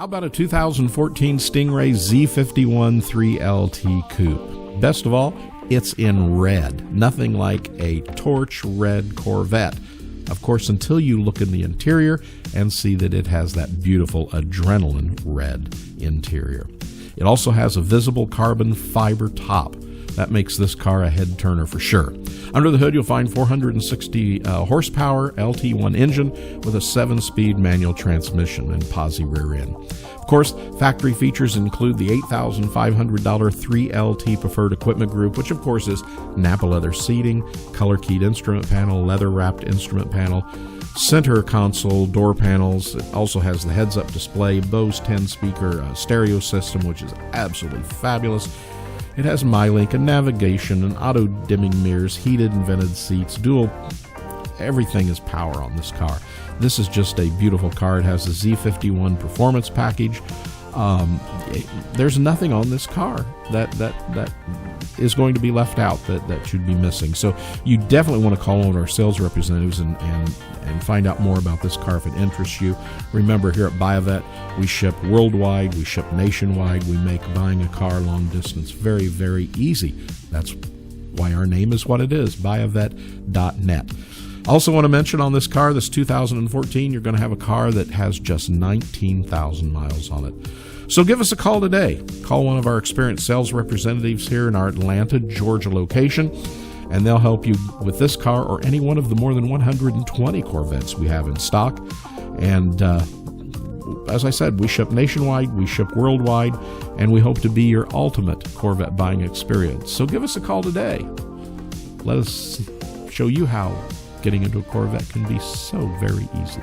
How about a 2014 Stingray Z51 3LT Coupe? Best of all, it's in red. Nothing like a torch red Corvette. Of course, until you look in the interior and see that it has that beautiful adrenaline red interior. It also has a visible carbon fiber top. That makes this car a head turner for sure. Under the hood, you'll find 460 horsepower LT1 engine with a 7-speed manual transmission and posi rear end. Of course, factory features include the $8,500 3LT preferred equipment group, which of course is Napa leather seating, color-keyed instrument panel, leather-wrapped instrument panel, center console, door panels. It also has the heads-up display, Bose 10-speaker stereo system, which is absolutely fabulous. It has MyLink, a navigation, and auto-dimming mirrors, heated and vented seats, dual. Everything is power on this car. This is just a beautiful car. It has the Z51 performance package. There's nothing on this car that is going to be left out that should be missing. So you definitely want to call on our sales representatives and find out more about this car if it interests you. Remember, here at BuyAVette, we ship worldwide, we ship nationwide. We make buying a car long distance very, very easy. That's why our name is what it is, buyavette.net. Also want to mention on this car, this 2014, you're going to have a car that has just 19,000 miles on it. So give us a call today. Call one of our experienced sales representatives here in our Atlanta, Georgia location, and they'll help you with this car or any one of the more than 120 Corvettes we have in stock. And as I said, we ship nationwide, we ship worldwide, and we hope to be your ultimate Corvette buying experience. So give us a call today. Let us show you how getting into a Corvette can be so very easy.